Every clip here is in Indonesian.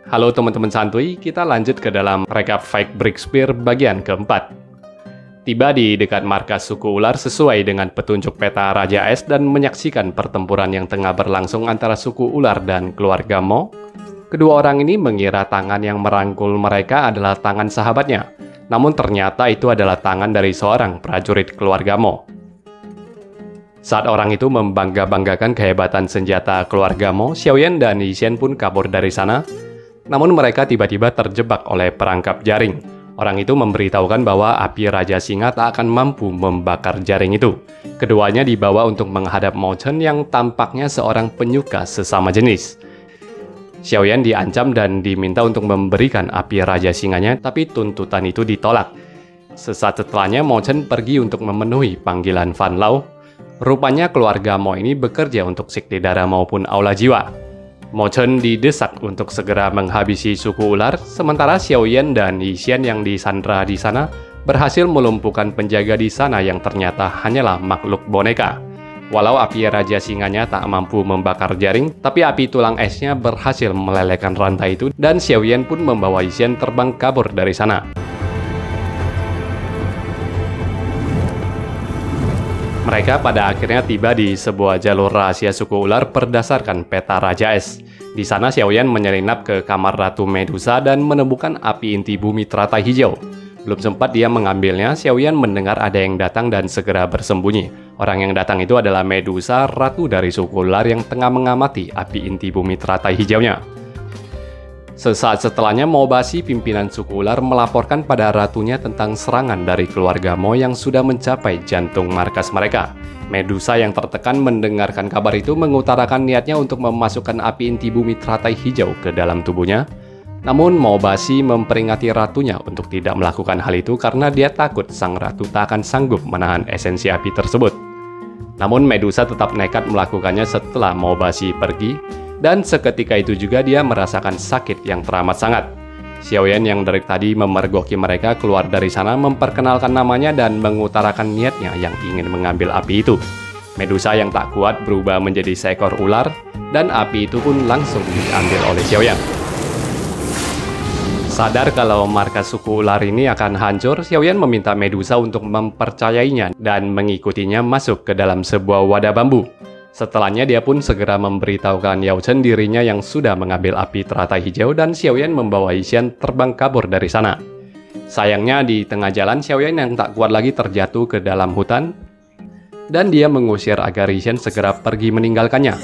Halo teman-teman santuy, kita lanjut ke dalam rekap Fight Breakspear bagian keempat. Tiba di dekat markas suku ular sesuai dengan petunjuk peta Raja Es dan menyaksikan pertempuran yang tengah berlangsung antara suku ular dan keluarga Mo. Kedua orang ini mengira tangan yang merangkul mereka adalah tangan sahabatnya, namun ternyata itu adalah tangan dari seorang prajurit keluarga Mo. Saat orang itu membangga-banggakan kehebatan senjata keluarga Mo, Xiaoyan dan Yixin pun kabur dari sana. Namun mereka tiba-tiba terjebak oleh perangkap jaring. Orang itu memberitahukan bahwa api Raja Singa tak akan mampu membakar jaring itu. Keduanya dibawa untuk menghadap Mo Chen yang tampaknya seorang penyuka sesama jenis. Xiaoyan diancam dan diminta untuk memberikan api Raja Singanya, tapi tuntutan itu ditolak. Sesaat setelahnya Mo Chen pergi untuk memenuhi panggilan Fan Lao. Rupanya keluarga Mo ini bekerja untuk Sekte Darah maupun Aula Jiwa. Mo Chen didesak untuk segera menghabisi suku ular, sementara Xiaoyan dan Yixin yang disandra di sana berhasil melumpuhkan penjaga di sana yang ternyata hanyalah makhluk boneka. Walau api Raja Singanya tak mampu membakar jaring, tapi api tulang esnya berhasil melelehkan rantai itu dan Xiaoyan pun membawa Yixin terbang kabur dari sana. Mereka pada akhirnya tiba di sebuah jalur rahasia suku ular berdasarkan peta Raja Es. Di sana Xiaoyan menyelinap ke kamar Ratu Medusa dan menemukan api inti bumi teratai hijau. Belum sempat dia mengambilnya, Xiaoyan mendengar ada yang datang dan segera bersembunyi. Orang yang datang itu adalah Medusa, ratu dari suku ular yang tengah mengamati api inti bumi teratai hijaunya. Sesaat setelahnya, Mo Basi, pimpinan suku ular, melaporkan pada ratunya tentang serangan dari keluarga Mo yang sudah mencapai jantung markas mereka. Medusa yang tertekan mendengarkan kabar itu mengutarakan niatnya untuk memasukkan api inti bumi teratai hijau ke dalam tubuhnya. Namun Mo Basi memperingati ratunya untuk tidak melakukan hal itu karena dia takut sang ratu tak akan sanggup menahan esensi api tersebut. Namun Medusa tetap nekat melakukannya setelah Mo Basi pergi. Dan seketika itu juga dia merasakan sakit yang teramat sangat. Xiaoyan yang dari tadi memergoki mereka keluar dari sana memperkenalkan namanya dan mengutarakan niatnya yang ingin mengambil api itu. Medusa yang tak kuat berubah menjadi seekor ular dan api itu pun langsung diambil oleh Xiaoyan. Sadar kalau markas suku ular ini akan hancur, Xiaoyan meminta Medusa untuk mempercayainya dan mengikutinya masuk ke dalam sebuah wadah bambu. Setelahnya dia pun segera memberitahukan Yao Chen dirinya yang sudah mengambil api teratai hijau dan Xiaoyan membawa Yixin terbang kabur dari sana. Sayangnya di tengah jalan Xiaoyan yang tak kuat lagi terjatuh ke dalam hutan dan dia mengusir agar Yixin segera pergi meninggalkannya.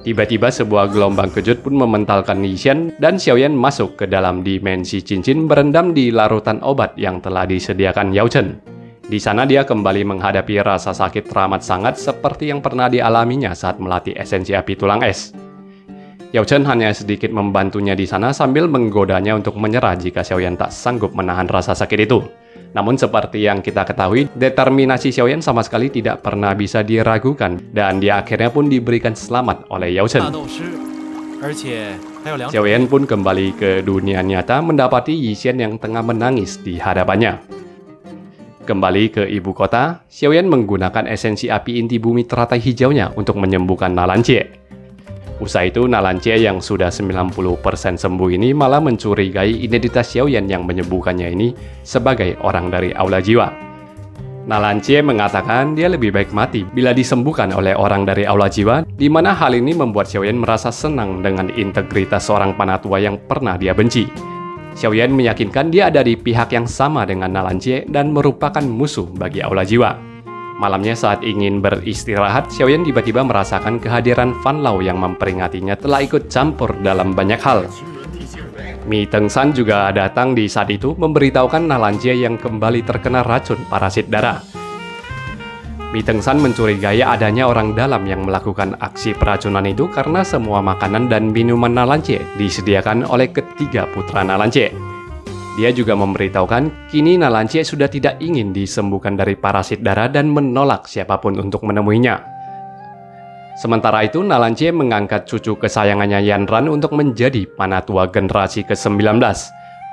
Tiba-tiba sebuah gelombang kejut pun mementalkan Yixin dan Xiaoyan masuk ke dalam dimensi cincin berendam di larutan obat yang telah disediakan Yao Chen. Di sana dia kembali menghadapi rasa sakit teramat sangat seperti yang pernah dialaminya saat melatih esensi api tulang es. Yao Chen hanya sedikit membantunya di sana sambil menggodanya untuk menyerah jika Xiaoyan tak sanggup menahan rasa sakit itu. Namun seperti yang kita ketahui, determinasi Xiaoyan sama sekali tidak pernah bisa diragukan dan dia akhirnya pun diberikan selamat oleh Yao Chen. Xiaoyan pun kembali ke dunia nyata mendapati Yixin yang tengah menangis di hadapannya. Kembali ke ibu kota, Xiaoyan menggunakan esensi api inti bumi teratai hijaunya untuk menyembuhkan Nalanjie. Usai itu, Nalanjie yang sudah 90% sembuh ini malah mencurigai identitas Xiaoyan yang menyembuhkannya ini sebagai orang dari Aula Jiwa. Nalanjie mengatakan dia lebih baik mati bila disembuhkan oleh orang dari Aula Jiwa, di mana hal ini membuat Xiaoyan merasa senang dengan integritas seorang panatua yang pernah dia benci. Xiaoyan meyakinkan dia ada di pihak yang sama dengan Nalanjie dan merupakan musuh bagi Aula Jiwa. Malamnya saat ingin beristirahat, Xiaoyan tiba-tiba merasakan kehadiran Fan Lao yang memperingatinya telah ikut campur dalam banyak hal. Mi Tengshan juga datang di saat itu memberitahukan Nalanjie yang kembali terkena racun parasit darah. Mi Tengshan mencurigai adanya orang dalam yang melakukan aksi peracunan itu karena semua makanan dan minuman Nalanjie disediakan oleh ketiga putra Nalanjie. Dia juga memberitahukan kini Nalanjie sudah tidak ingin disembuhkan dari parasit darah dan menolak siapapun untuk menemuinya. Sementara itu, Nalanjie mengangkat cucu kesayangannya Yanran untuk menjadi panatua generasi ke-19.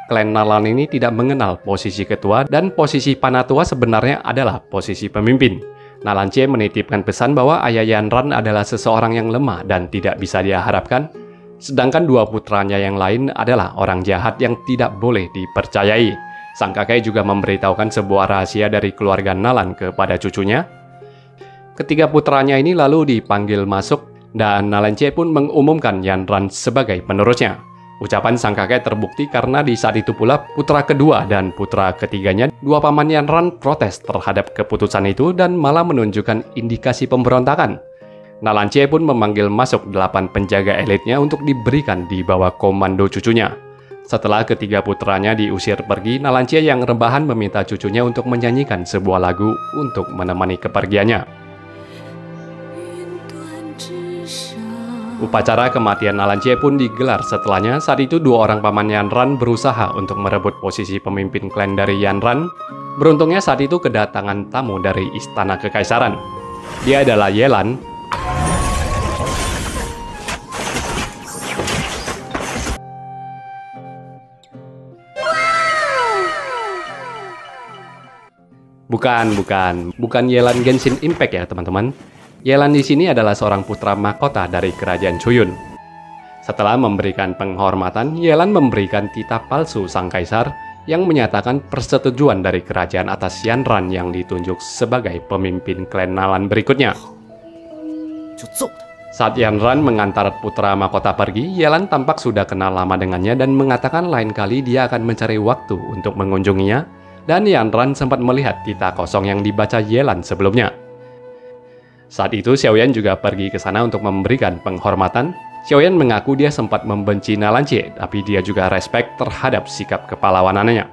Klan Nalan ini tidak mengenal posisi ketua dan posisi panatua sebenarnya adalah posisi pemimpin. Nalanjie menitipkan pesan bahwa ayah Yanran adalah seseorang yang lemah dan tidak bisa dia harapkan. Sedangkan dua putranya yang lain adalah orang jahat yang tidak boleh dipercayai. Sang kakek juga memberitahukan sebuah rahasia dari keluarga Nalan kepada cucunya. Ketiga putranya ini lalu dipanggil masuk dan Nalanche pun mengumumkan Yanran sebagai penerusnya. Ucapan sang kakek terbukti karena di saat itu pula putra kedua dan putra ketiganya, dua paman Yanran protes terhadap keputusan itu dan malah menunjukkan indikasi pemberontakan. Nalanche pun memanggil masuk 8 penjaga elitnya untuk diberikan di bawah komando cucunya. Setelah ketiga putranya diusir pergi, Nalanche yang rebahan meminta cucunya untuk menyanyikan sebuah lagu untuk menemani kepergiannya. Upacara kematian Nalanche pun digelar setelahnya. Saat itu dua orang paman Yanran berusaha untuk merebut posisi pemimpin klan dari Yanran. Beruntungnya saat itu kedatangan tamu dari istana kekaisaran. Dia adalah Yelan. Bukan Yelan Genshin Impact ya teman-teman. Yelan di sini adalah seorang putra mahkota dari kerajaan Chuyun. Setelah memberikan penghormatan, Yelan memberikan titah palsu sang kaisar yang menyatakan persetujuan dari kerajaan atas Yanran yang ditunjuk sebagai pemimpin klan Nalan berikutnya. Saat Yanran mengantar putra mahkota pergi, Yelan tampak sudah kenal lama dengannya dan mengatakan lain kali dia akan mencari waktu untuk mengunjunginya, dan Yanran sempat melihat titah kosong yang dibaca Yelan sebelumnya. Saat itu Xiaoyan juga pergi ke sana untuk memberikan penghormatan. Xiaoyan mengaku dia sempat membenci Nalanche, tapi dia juga respek terhadap sikap kepahlawanannya.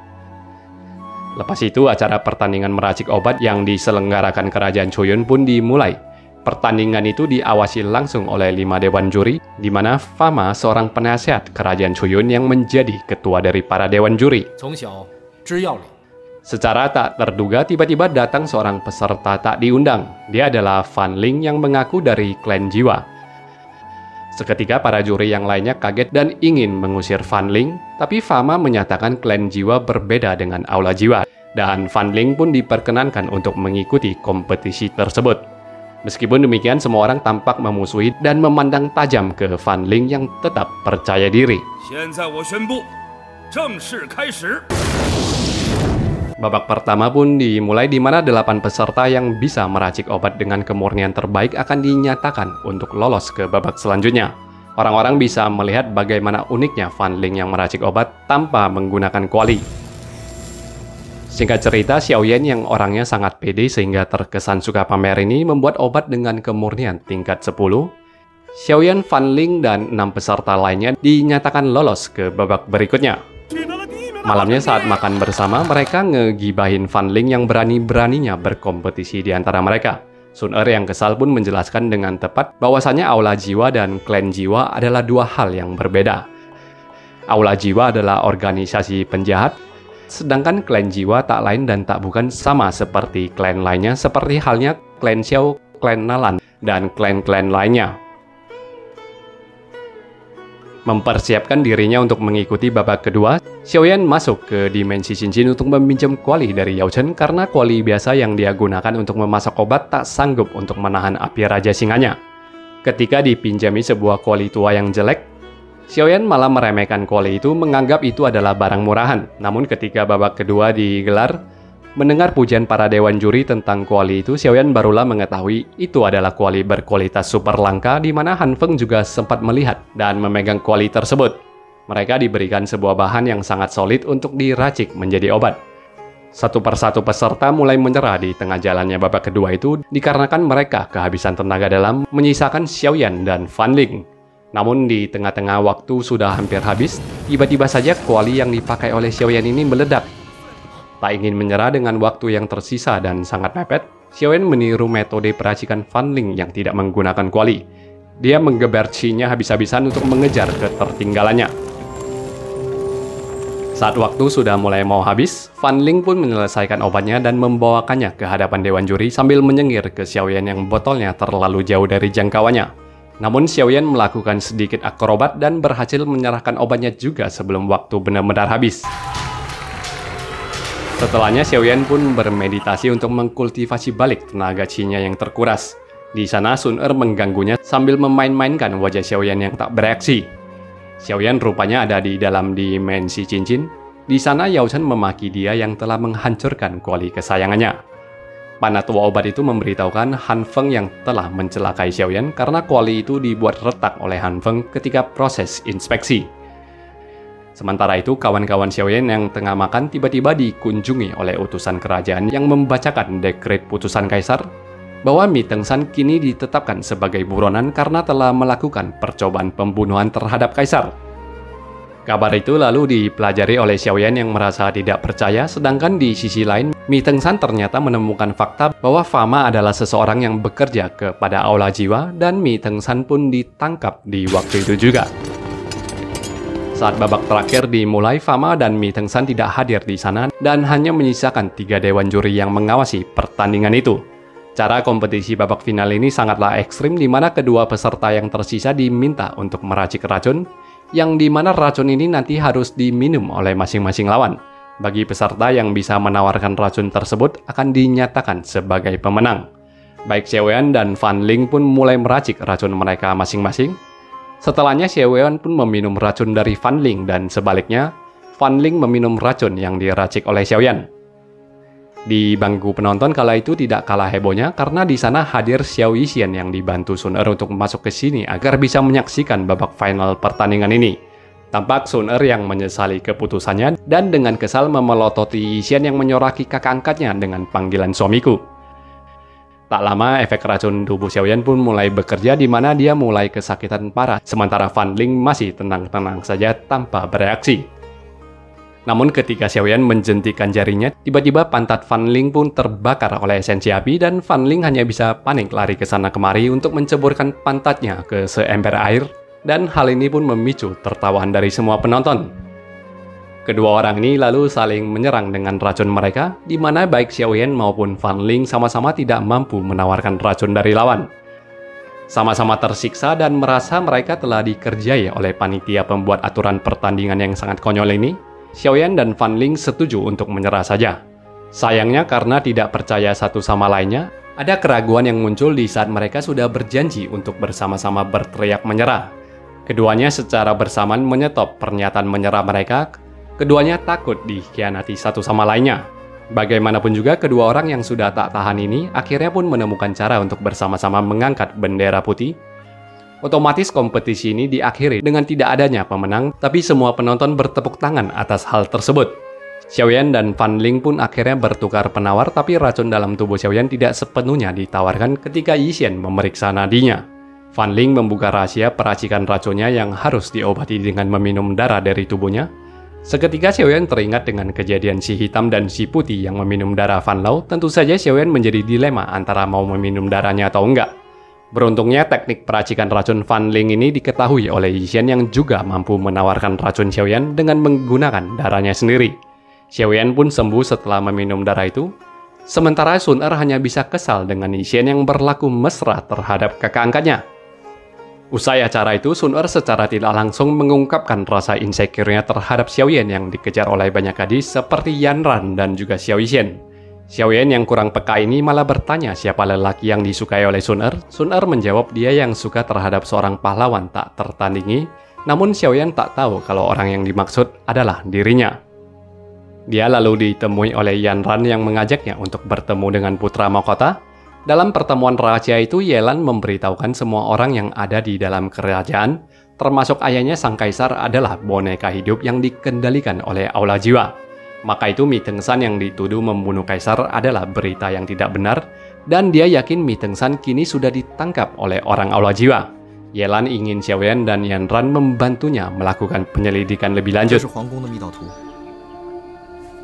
Lepas itu acara pertandingan meracik obat yang diselenggarakan kerajaan Chuyun pun dimulai. Pertandingan itu diawasi langsung oleh 5 dewan juri, di mana Fama seorang penasehat kerajaan Chuyun yang menjadi ketua dari para dewan juri. Secara tak terduga, tiba-tiba datang seorang peserta tak diundang. Dia adalah Fan Ling yang mengaku dari klan Jiwa. Seketika para juri yang lainnya kaget dan ingin mengusir Fan Ling, tapi Fama menyatakan klan Jiwa berbeda dengan Aula Jiwa, dan Fan Ling pun diperkenankan untuk mengikuti kompetisi tersebut. Meskipun demikian, semua orang tampak memusuhi dan memandang tajam ke Fan Ling yang tetap percaya diri. Babak pertama pun dimulai di mana 8 peserta yang bisa meracik obat dengan kemurnian terbaik akan dinyatakan untuk lolos ke babak selanjutnya. Orang-orang bisa melihat bagaimana uniknya Fan Ling yang meracik obat tanpa menggunakan kuali. Singkat cerita, Xiaoyan yang orangnya sangat pede sehingga terkesan suka pamer ini membuat obat dengan kemurnian tingkat 10. Xiaoyan, Fan Ling, dan 6 peserta lainnya dinyatakan lolos ke babak berikutnya. Malamnya saat makan bersama, mereka ngegibahin Fan Ling yang berani-beraninya berkompetisi di antara mereka. Sun Er yang kesal pun menjelaskan dengan tepat bahwasannya Aula Jiwa dan klan Jiwa adalah dua hal yang berbeda. Aula Jiwa adalah organisasi penjahat, sedangkan klan Jiwa tak lain dan tak bukan sama seperti klan lainnya, seperti halnya klan Xiao, klan Nalan, dan klan-klan lainnya. Mempersiapkan dirinya untuk mengikuti babak kedua, Xiaoyan masuk ke dimensi cincin untuk meminjam kuali dari Yao Chen karena kuali biasa yang dia gunakan untuk memasak obat tak sanggup untuk menahan api raja singanya. Ketika dipinjami sebuah kuali tua yang jelek, Xiaoyan malah meremehkan kuali itu, menganggap itu adalah barang murahan. Namun ketika babak kedua digelar, mendengar pujian para dewan juri tentang kuali itu, Xiaoyan barulah mengetahui itu adalah kuali berkualitas super langka, di mana Han Feng juga sempat melihat dan memegang kuali tersebut. Mereka diberikan sebuah bahan yang sangat solid untuk diracik menjadi obat. Satu persatu peserta mulai menyerah di tengah jalannya babak kedua itu dikarenakan mereka kehabisan tenaga dalam, menyisakan Xiaoyan dan Fan Ling. Namun di tengah-tengah waktu sudah hampir habis, tiba-tiba saja kuali yang dipakai oleh Xiaoyan ini meledak. Tak ingin menyerah dengan waktu yang tersisa dan sangat mepet, Xiaoyan meniru metode peracikan Fan Ling yang tidak menggunakan kuali. Dia menggebercinya habis-habisan untuk mengejar ketertinggalannya. Saat waktu sudah mulai mau habis, Fan Ling pun menyelesaikan obatnya dan membawakannya ke hadapan dewan juri sambil menyengir ke Xiaoyan yang botolnya terlalu jauh dari jangkauannya. Namun Xiaoyan melakukan sedikit akrobat dan berhasil menyerahkan obatnya juga sebelum waktu benar-benar habis. Setelahnya Xiaoyan pun bermeditasi untuk mengkultivasi balik tenaga chi-nya yang terkuras. Di sana Sun Er mengganggunya sambil memain-mainkan wajah Xiaoyan yang tak bereaksi. Xiaoyan rupanya ada di dalam dimensi cincin. Di sana Yao Chen memaki dia yang telah menghancurkan kuali kesayangannya. Panatua obat itu memberitahukan Han Feng yang telah mencelakai Xiaoyan karena kuali itu dibuat retak oleh Han Feng ketika proses inspeksi. Sementara itu, kawan-kawan Xiaoyan yang tengah makan tiba-tiba dikunjungi oleh utusan kerajaan yang membacakan dekret putusan kaisar bahwa Mi Tengshan kini ditetapkan sebagai buronan karena telah melakukan percobaan pembunuhan terhadap kaisar. Kabar itu lalu dipelajari oleh Xiaoyan yang merasa tidak percaya, sedangkan di sisi lain, Mi Tengshan ternyata menemukan fakta bahwa Fama adalah seseorang yang bekerja kepada Aula Jiwa dan Mi Tengshan pun ditangkap di waktu itu juga. Saat babak terakhir dimulai, Fama dan Mi Tengshan tidak hadir di sana dan hanya menyisakan 3 dewan juri yang mengawasi pertandingan itu. Cara kompetisi babak final ini sangatlah ekstrim di mana kedua peserta yang tersisa diminta untuk meracik racun, yang di mana racun ini nanti harus diminum oleh masing-masing lawan. Bagi peserta yang bisa menawarkan racun tersebut akan dinyatakan sebagai pemenang. Baik Xiaoyan dan Fan Ling pun mulai meracik racun mereka masing-masing. Setelahnya Xiaoyan pun meminum racun dari Fan Ling dan sebaliknya, Fan Ling meminum racun yang diracik oleh Xiaoyan. Di bangku penonton kala itu tidak kalah hebohnya karena di sana hadir Xiao Yixin yang dibantu Sun Er untuk masuk ke sini agar bisa menyaksikan babak final pertandingan ini. Tampak Sun Er yang menyesali keputusannya dan dengan kesal memelototi Yixin yang menyoraki kakak angkatnya dengan panggilan suamiku. Tak lama efek racun tubuh Xiaoyan pun mulai bekerja di mana dia mulai kesakitan parah sementara Fan Ling masih tenang-tenang saja tanpa bereaksi. Namun ketika Xiaoyan menjentikan jarinya, tiba-tiba pantat Fan Ling pun terbakar oleh esensi api dan Fan Ling hanya bisa panik lari ke sana kemari untuk menceburkan pantatnya ke seember air, dan hal ini pun memicu tertawaan dari semua penonton. Kedua orang ini lalu saling menyerang dengan racun mereka, di mana baik Xiaoyan maupun Fan Ling sama-sama tidak mampu menawarkan racun dari lawan. Sama-sama tersiksa dan merasa mereka telah dikerjai oleh panitia pembuat aturan pertandingan yang sangat konyol ini, Xiaoyan dan Fan Ling setuju untuk menyerah saja. Sayangnya karena tidak percaya satu sama lainnya, ada keraguan yang muncul di saat mereka sudah berjanji untuk bersama-sama berteriak menyerah. Keduanya secara bersamaan menyetop pernyataan menyerah mereka, keduanya takut dikhianati satu sama lainnya. Bagaimanapun juga kedua orang yang sudah tak tahan ini akhirnya pun menemukan cara untuk bersama-sama mengangkat bendera putih. Otomatis kompetisi ini diakhiri dengan tidak adanya pemenang, tapi semua penonton bertepuk tangan atas hal tersebut. Xiaoyan dan Fan Ling pun akhirnya bertukar penawar, tapi racun dalam tubuh Xiaoyan tidak sepenuhnya ditawarkan ketika Yixin memeriksa nadinya. Fan Ling membuka rahasia peracikan racunnya yang harus diobati dengan meminum darah dari tubuhnya. Seketika Xiaoyan teringat dengan kejadian si hitam dan si putih yang meminum darah Fan Lao. Tentu saja Xiaoyan menjadi dilema antara mau meminum darahnya atau enggak. Beruntungnya teknik peracikan racun Fan Ling ini diketahui oleh Yixin yang juga mampu menawarkan racun Xiaoyan dengan menggunakan darahnya sendiri. Xiaoyan pun sembuh setelah meminum darah itu. Sementara Sun Er hanya bisa kesal dengan Yixin yang berlaku mesra terhadap kakak angkatnya. Usai acara itu, Sun Er secara tidak langsung mengungkapkan rasa insecure-nya terhadap Xiaoyan yang dikejar oleh banyak gadis seperti Yan Ran dan juga Xiao Yixin. Xiaoyan yang kurang peka ini malah bertanya siapa lelaki yang disukai oleh Sun Er. Sun Er menjawab dia yang suka terhadap seorang pahlawan tak tertandingi, namun Xiaoyan tak tahu kalau orang yang dimaksud adalah dirinya. Dia lalu ditemui oleh Yan Ran yang mengajaknya untuk bertemu dengan putra mahkota. Dalam pertemuan rahasia itu, Yelan memberitahukan semua orang yang ada di dalam kerajaan, termasuk ayahnya sang kaisar adalah boneka hidup yang dikendalikan oleh Aula Jiwa. Maka itu Mi Tengshan yang dituduh membunuh kaisar adalah berita yang tidak benar, dan dia yakin Mi Tengshan kini sudah ditangkap oleh orang Aula Jiwa. Yelan ingin Xiaoyan dan Yan Ran membantunya melakukan penyelidikan lebih lanjut.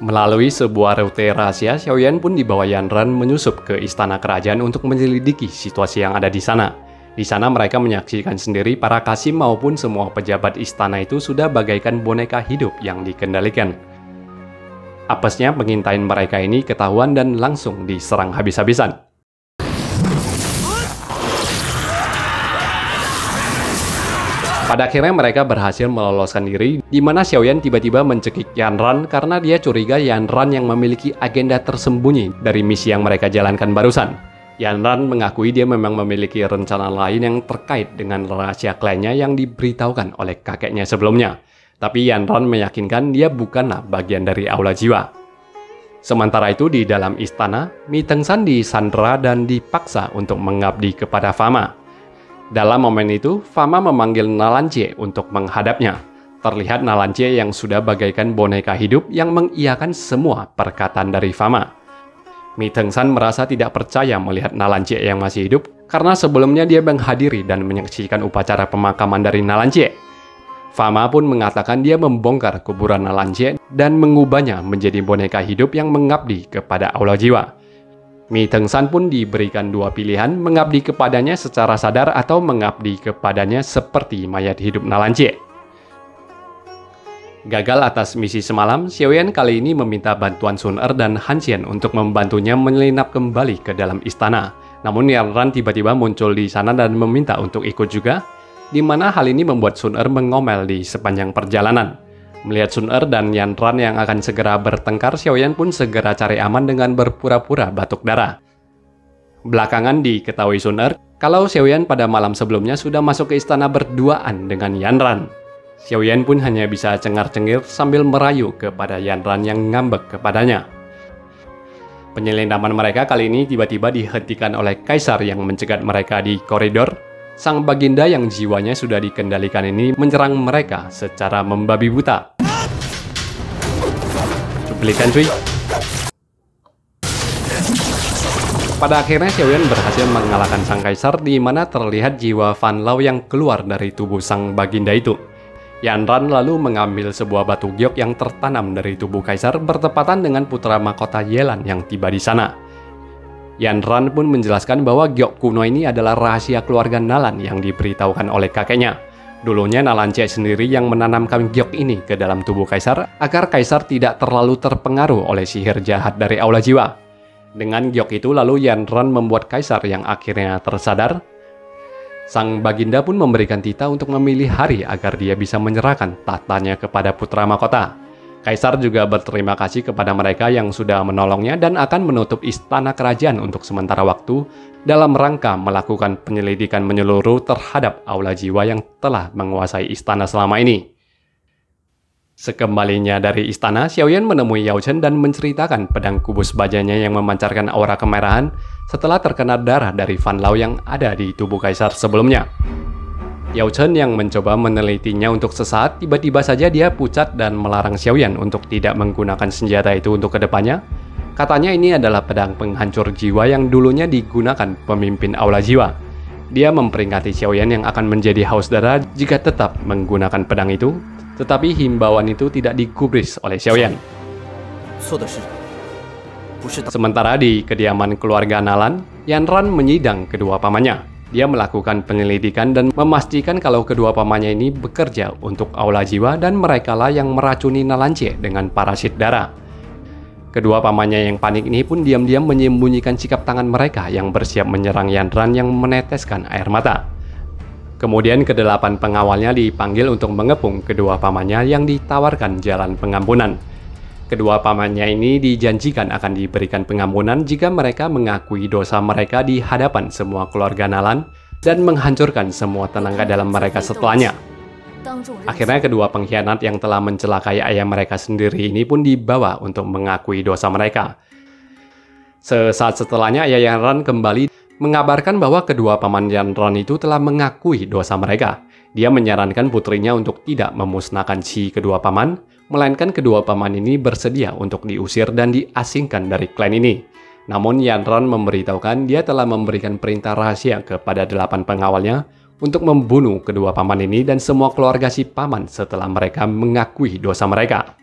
Melalui sebuah rute rahasia, Xiaoyan pun dibawa Yan Ran menyusup ke istana kerajaan untuk menyelidiki situasi yang ada di sana. Di sana mereka menyaksikan sendiri para kasim maupun semua pejabat istana itu sudah bagaikan boneka hidup yang dikendalikan. Apesnya pengintain mereka ini ketahuan dan langsung diserang habis-habisan. Pada akhirnya mereka berhasil meloloskan diri, di mana Xiaoyan tiba-tiba mencekik Yan Ran karena dia curiga Yan Ran yang memiliki agenda tersembunyi dari misi yang mereka jalankan barusan. Yanran mengakui dia memang memiliki rencana lain yang terkait dengan rahasia kliennya yang diberitahukan oleh kakeknya sebelumnya. Tapi Yanran meyakinkan dia bukanlah bagian dari aula jiwa. Sementara itu di dalam istana, Mi Tengsan disandera dan dipaksa untuk mengabdi kepada Fama. Dalam momen itu, Fama memanggil Nalanjie untuk menghadapnya. Terlihat Nalanjie yang sudah bagaikan boneka hidup yang mengiyakan semua perkataan dari Fama. Mi Tengsan merasa tidak percaya melihat Nalanjie yang masih hidup karena sebelumnya dia menghadiri dan menyaksikan upacara pemakaman dari Nalanjie. Fama pun mengatakan dia membongkar kuburan Nalanjie dan mengubahnya menjadi boneka hidup yang mengabdi kepada aula jiwa. Mi Tengsan pun diberikan dua pilihan, mengabdi kepadanya secara sadar atau mengabdi kepadanya seperti mayat hidup Nalanjie. Gagal atas misi semalam, Xiaoyan kali ini meminta bantuan Sun Er dan Han Xian untuk membantunya menyelinap kembali ke dalam istana. Namun Yanran tiba-tiba muncul di sana dan meminta untuk ikut juga, di mana hal ini membuat Sun Er mengomel di sepanjang perjalanan. Melihat Sun Er dan Yanran yang akan segera bertengkar, Xiaoyan pun segera cari aman dengan berpura-pura batuk darah. Belakangan diketahui Sun Er kalau Xiaoyan pada malam sebelumnya sudah masuk ke istana berduaan dengan Yanran. Xiaoyan pun hanya bisa cengar-cengir sambil merayu kepada Yanran yang ngambek kepadanya. Penyelinapan mereka kali ini tiba-tiba dihentikan oleh Kaisar yang mencegat mereka di koridor. Sang baginda yang jiwanya sudah dikendalikan ini menyerang mereka secara membabi buta. Cuplikan cuy. Pada akhirnya Xiaoyan berhasil mengalahkan sang Kaisar, di mana terlihat jiwa Fan Lao yang keluar dari tubuh sang baginda itu. Yanran lalu mengambil sebuah batu giok yang tertanam dari tubuh Kaisar bertepatan dengan putra mahkota Yelan yang tiba di sana. Yanran pun menjelaskan bahwa giok kuno ini adalah rahasia keluarga Nalan yang diberitahukan oleh kakeknya. Dulunya Nalanjie sendiri yang menanamkan giok ini ke dalam tubuh Kaisar agar Kaisar tidak terlalu terpengaruh oleh sihir jahat dari aula jiwa. Dengan giok itu lalu Yanran membuat Kaisar yang akhirnya tersadar. Sang baginda pun memberikan titah untuk memilih hari agar dia bisa menyerahkan tahtanya kepada putra mahkota. Kaisar juga berterima kasih kepada mereka yang sudah menolongnya dan akan menutup istana kerajaan untuk sementara waktu dalam rangka melakukan penyelidikan menyeluruh terhadap aula jiwa yang telah menguasai istana selama ini. Sekembalinya dari istana, Xiaoyan menemui Yao Chen dan menceritakan pedang kubus bajanya yang memancarkan aura kemerahan setelah terkena darah dari Fan Lao yang ada di tubuh Kaisar sebelumnya. Yao Chen yang mencoba menelitinya untuk sesaat, tiba-tiba saja dia pucat dan melarang Xiaoyan untuk tidak menggunakan senjata itu untuk kedepannya. Katanya ini adalah pedang penghancur jiwa yang dulunya digunakan pemimpin aula jiwa. Dia memperingati Xiaoyan yang akan menjadi haus darah jika tetap menggunakan pedang itu. Tetapi himbauan itu tidak digubris oleh Xiaoyan. Sementara di kediaman keluarga Nalan, Yanran menyidang kedua pamannya. Dia melakukan penyelidikan dan memastikan kalau kedua pamannya ini bekerja untuk aula jiwa dan merekalah yang meracuni Nalanjie dengan parasit darah. Kedua pamannya yang panik ini pun diam-diam menyembunyikan sikap tangan mereka yang bersiap menyerang Yanran yang meneteskan air mata. Kemudian kedelapan pengawalnya dipanggil untuk mengepung kedua pamannya yang ditawarkan jalan pengampunan. Kedua pamannya ini dijanjikan akan diberikan pengampunan jika mereka mengakui dosa mereka di hadapan semua keluarga Nalan dan menghancurkan semua tenaga dalam mereka setelahnya. Akhirnya kedua pengkhianat yang telah mencelakai ayah mereka sendiri ini pun dibawa untuk mengakui dosa mereka. Sesaat setelahnya ayah Yanran kembali mengabarkan bahwa kedua paman Yanran itu telah mengakui dosa mereka. Dia menyarankan putrinya untuk tidak memusnahkan si kedua paman, melainkan kedua paman ini bersedia untuk diusir dan diasingkan dari klan ini. Namun Yanran memberitahukan dia telah memberikan perintah rahasia kepada 8 pengawalnya untuk membunuh kedua paman ini dan semua keluarga si paman setelah mereka mengakui dosa mereka.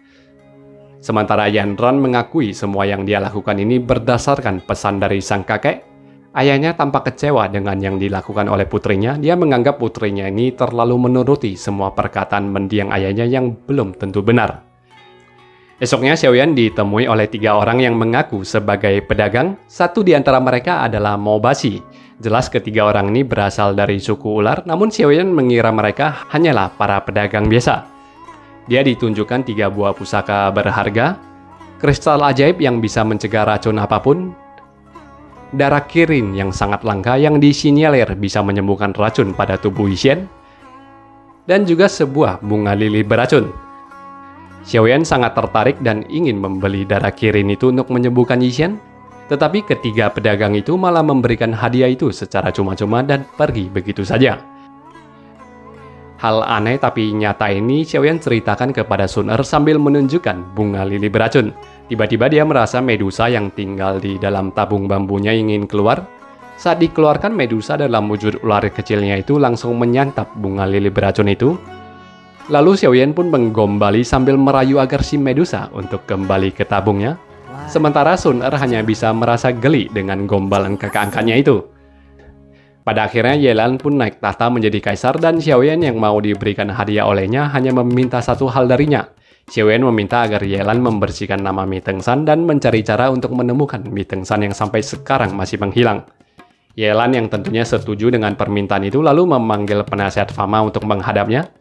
Sementara Yanran mengakui semua yang dia lakukan ini berdasarkan pesan dari sang kakek. Ayahnya tampak kecewa dengan yang dilakukan oleh putrinya. Dia menganggap putrinya ini terlalu menuruti semua perkataan mendiang ayahnya yang belum tentu benar. Esoknya Xiaoyan ditemui oleh 3 orang yang mengaku sebagai pedagang. Satu di antara mereka adalah Mo Basi. Jelas ketiga orang ini berasal dari suku ular, namun Xiaoyan mengira mereka hanyalah para pedagang biasa. Dia ditunjukkan 3 buah pusaka berharga, kristal ajaib yang bisa mencegah racun apapun, darah Kirin yang sangat langka yang disinyalir bisa menyembuhkan racun pada tubuh Yixin, dan juga sebuah bunga lili beracun. Xiaoyan sangat tertarik dan ingin membeli darah Kirin itu untuk menyembuhkan Yixin, tetapi ketiga pedagang itu malah memberikan hadiah itu secara cuma-cuma dan pergi begitu saja. Hal aneh tapi nyata ini Xiaoyan ceritakan kepada Sun Er sambil menunjukkan bunga lili beracun. Tiba-tiba dia merasa Medusa yang tinggal di dalam tabung bambunya ingin keluar. Saat dikeluarkan, Medusa dalam wujud ular kecilnya itu langsung menyantap bunga lili beracun itu. Lalu Xiaoyan pun menggombali sambil merayu agar si Medusa untuk kembali ke tabungnya. Sementara Sun Er hanya bisa merasa geli dengan gombalan kakak angkatnya itu. Pada akhirnya Yelan pun naik tahta menjadi kaisar dan Xiaoyan yang mau diberikan hadiah olehnya hanya meminta satu hal darinya. Xiaoyan meminta agar Yelan membersihkan nama Mi Tengshan dan mencari cara untuk menemukan Mi Tengshan yang sampai sekarang masih menghilang. Yelan yang tentunya setuju dengan permintaan itu lalu memanggil penasihat Fama untuk menghadapnya.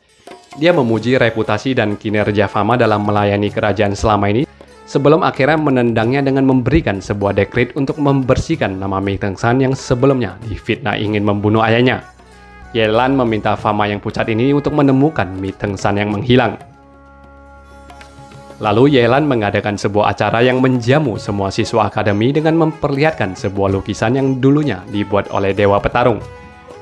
Dia memuji reputasi dan kinerja Fama dalam melayani kerajaan selama ini, sebelum akhirnya menendangnya dengan memberikan sebuah dekret untuk membersihkan nama Mi Tengshan yang sebelumnya difitnah ingin membunuh ayahnya. Yelan meminta Fama yang pucat ini untuk menemukan Mi Tengshan yang menghilang. Lalu Yelan mengadakan sebuah acara yang menjamu semua siswa akademi dengan memperlihatkan sebuah lukisan yang dulunya dibuat oleh Dewa Petarung.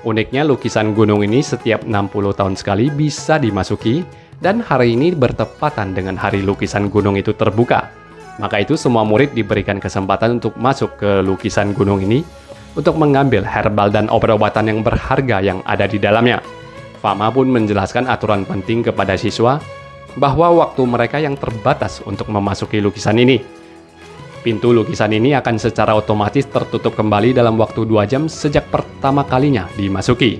Uniknya lukisan gunung ini setiap 60 tahun sekali bisa dimasuki, dan hari ini bertepatan dengan hari lukisan gunung itu terbuka. Maka itu semua murid diberikan kesempatan untuk masuk ke lukisan gunung ini untuk mengambil herbal dan obat-obatan yang berharga yang ada di dalamnya. Fama pun menjelaskan aturan penting kepada siswa, bahwa waktu mereka yang terbatas untuk memasuki lukisan ini. Pintu lukisan ini akan secara otomatis tertutup kembali dalam waktu 2 jam sejak pertama kalinya dimasuki.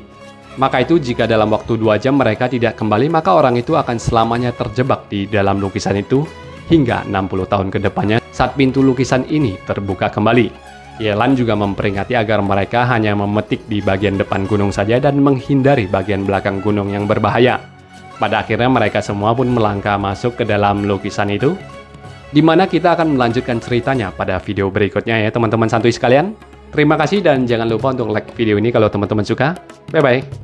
Maka itu jika dalam waktu 2 jam mereka tidak kembali, maka orang itu akan selamanya terjebak di dalam lukisan itu hingga 60 tahun ke depannya saat pintu lukisan ini terbuka kembali. Yelan juga memperingati agar mereka hanya memetik di bagian depan gunung saja dan menghindari bagian belakang gunung yang berbahaya. Pada akhirnya mereka semua pun melangkah masuk ke dalam lukisan itu, di mana kita akan melanjutkan ceritanya pada video berikutnya ya teman-teman santuy sekalian. Terima kasih dan jangan lupa untuk like video ini kalau teman-teman suka. Bye-bye.